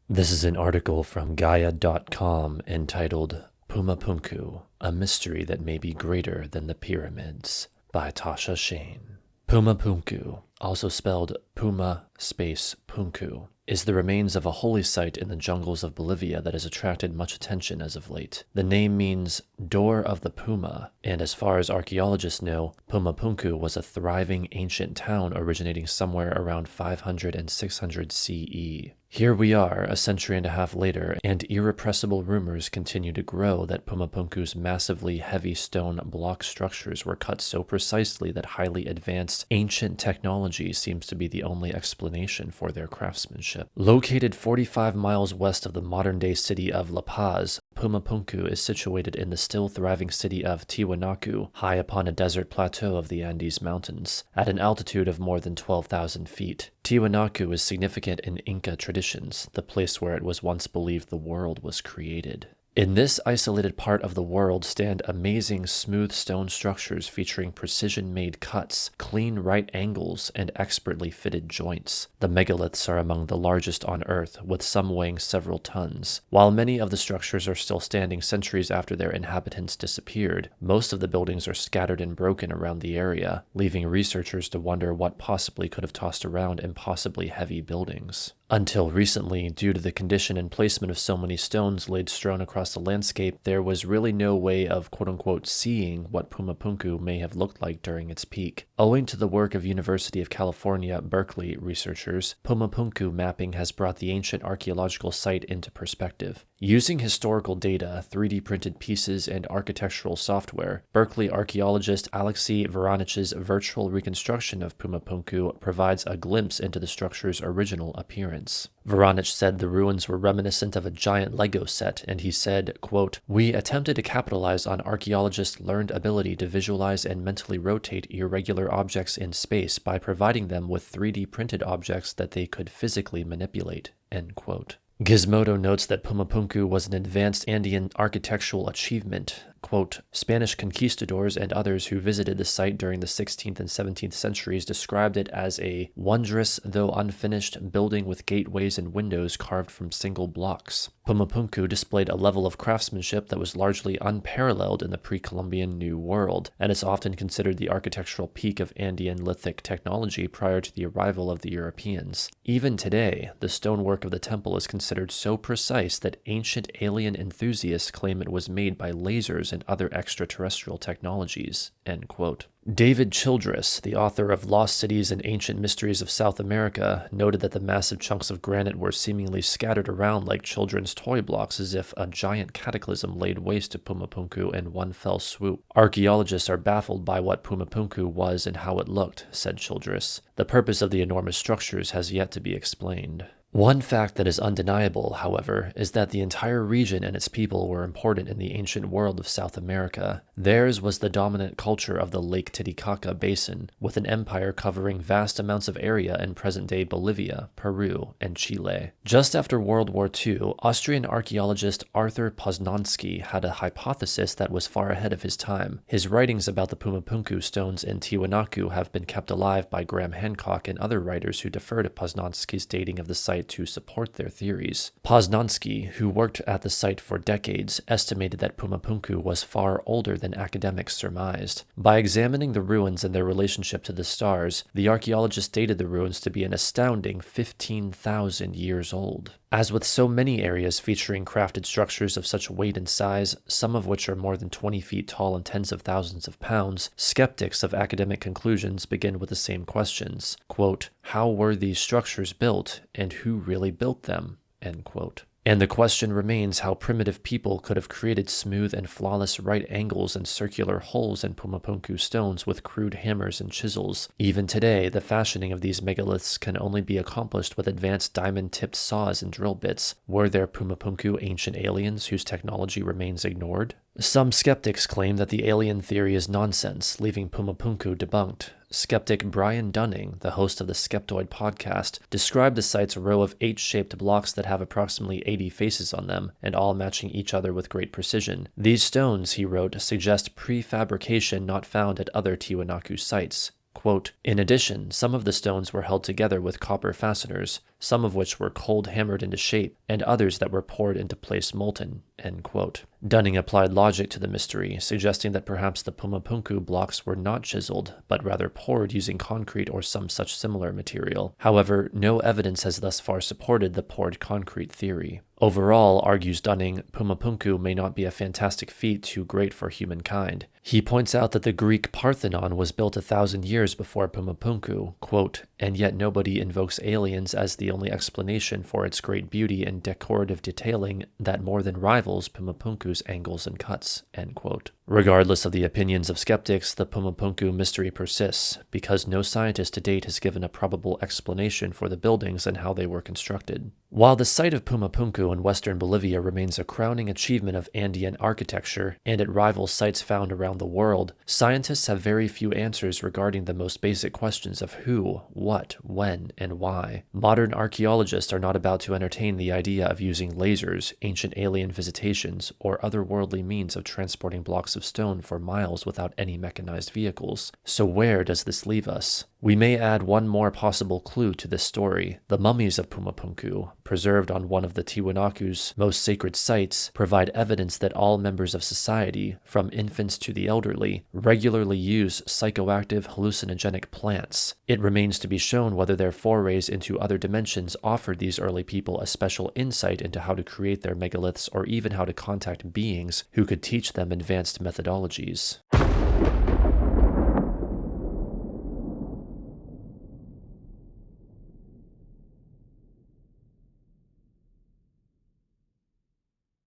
This is an article from Gaia.com entitled Puma Punku, a mystery that may be greater than the pyramids, by Tasha Shane. Puma Punku, also spelled Puma space Punku, is the remains of a holy site in the jungles of Bolivia that has attracted much attention as of late. The name means door of the puma, and as far as archaeologists know, Pumapunku was a thriving ancient town originating somewhere around 500 and 600 CE. Here we are, a century and a half later, and irrepressible rumors continue to grow that Pumapunku's massively heavy stone block structures were cut so precisely that highly advanced ancient technology seems to be the only explanation for their craftsmanship. Located 45 miles west of the modern-day city of La Paz, Pumapunku is situated in the still thriving city of Tiwanaku, high upon a desert plateau of the Andes Mountains, at an altitude of more than 12,000 feet. Tiwanaku is significant in Inca traditions, the place where it was once believed the world was created. In this isolated part of the world stand amazing smooth stone structures featuring precision-made cuts, clean right angles, and expertly fitted joints. The megaliths are among the largest on Earth, with some weighing several tons. While many of the structures are still standing centuries after their inhabitants disappeared, most of the buildings are scattered and broken around the area, leaving researchers to wonder what possibly could have tossed around impossibly heavy buildings. Until recently, due to the condition and placement of so many stones laid strewn across the landscape, there was really no way of quote-unquote seeing what Pumapunku may have looked like during its peak. Owing to the work of University of California, Berkeley researchers, Pumapunku mapping has brought the ancient archaeological site into perspective. Using historical data, 3D printed pieces, and architectural software, Berkeley archaeologist Alexei Voronich's virtual reconstruction of Pumapunku provides a glimpse into the structure's original appearance. Voronich said the ruins were reminiscent of a giant Lego set, and he said, quote, "We attempted to capitalize on archaeologists' learned ability to visualize and mentally rotate irregular objects in space by providing them with 3D printed objects that they could physically manipulate." End quote. Gizmodo notes that Pumapunku was an advanced Andean architectural achievement. Quote, "Spanish conquistadors and others who visited the site during the 16th and 17th centuries described it as a wondrous, though unfinished, building with gateways and windows carved from single blocks. Pumapunku displayed a level of craftsmanship that was largely unparalleled in the pre-Columbian New World, and is often considered the architectural peak of Andean lithic technology prior to the arrival of the Europeans. Even today, the stonework of the temple is considered so precise that ancient alien enthusiasts claim it was made by lasers and other extraterrestrial technologies." End quote. David Childress, the author of Lost Cities and Ancient Mysteries of South America, noted that the massive chunks of granite were seemingly scattered around like children's toy blocks as if a giant cataclysm laid waste to Pumapunku in one fell swoop. "Archaeologists are baffled by what Pumapunku was and how it looked," said Childress. "The purpose of the enormous structures has yet to be explained." One fact that is undeniable, however, is that the entire region and its people were important in the ancient world of South America. Theirs was the dominant culture of the Lake Titicaca Basin, with an empire covering vast amounts of area in present-day Bolivia, Peru, and Chile. Just after World War II, Austrian archaeologist Arthur Poznański had a hypothesis that was far ahead of his time. His writings about the Pumapunku stones in Tiwanaku have been kept alive by Graham Hancock and other writers who defer to Poznański's dating of the site to support their theories. Poznański, who worked at the site for decades, estimated that Pumapunku was far older than academics surmised. By examining the ruins and their relationship to the stars, the archaeologist dated the ruins to be an astounding 15,000 years old. As with so many areas featuring crafted structures of such weight and size, some of which are more than 20 feet tall and tens of thousands of pounds, skeptics of academic conclusions begin with the same questions. Quote, "How were these structures built, and who really built them?" End quote. And the question remains how primitive people could have created smooth and flawless right angles and circular holes in Pumapunku stones with crude hammers and chisels. Even today, the fashioning of these megaliths can only be accomplished with advanced diamond-tipped saws and drill bits. Were there Pumapunku ancient aliens whose technology remains ignored? Some skeptics claim that the alien theory is nonsense, leaving Pumapunku debunked. Skeptic Brian Dunning, the host of the Skeptoid podcast, described the site's row of 8-shaped blocks that have approximately 80 faces on them, and all matching each other with great precision. These stones, he wrote, suggest prefabrication not found at other Tiwanaku sites. Quote, "In addition, some of the stones were held together with copper fasteners. some of which were cold hammered into shape, and others that were poured into place molten." End quote. Dunning applied logic to the mystery, suggesting that perhaps the Pumapunku blocks were not chiseled, but rather poured using concrete or some such similar material. However, no evidence has thus far supported the poured concrete theory. Overall, argues Dunning, Pumapunku may not be a fantastic feat too great for humankind. He points out that the Greek Parthenon was built 1,000 years before Pumapunku, quote, "and yet nobody invokes aliens as the only explanation for its great beauty and decorative detailing that more than rivals Pumapunku's angles and cuts," end quote. Regardless of the opinions of skeptics, the Pumapunku mystery persists, because no scientist to date has given a probable explanation for the buildings and how they were constructed. While the site of Pumapunku in western Bolivia remains a crowning achievement of Andean architecture, and it rivals sites found around the world, scientists have very few answers regarding the most basic questions of who, what, when, and why. Modern archaeologists are not about to entertain the idea of using lasers, ancient alien visitations, or otherworldly means of transporting blocks of stone for miles without any mechanized vehicles. So where does this leave us? We may add one more possible clue to this story. The mummies of Pumapunku, preserved on one of the Tiwanaku's most sacred sites, provide evidence that all members of society, from infants to the elderly, regularly use psychoactive hallucinogenic plants. It remains to be shown whether their forays into other dimensions offered these early people a special insight into how to create their megaliths or even how to contact beings who could teach them advanced methodologies.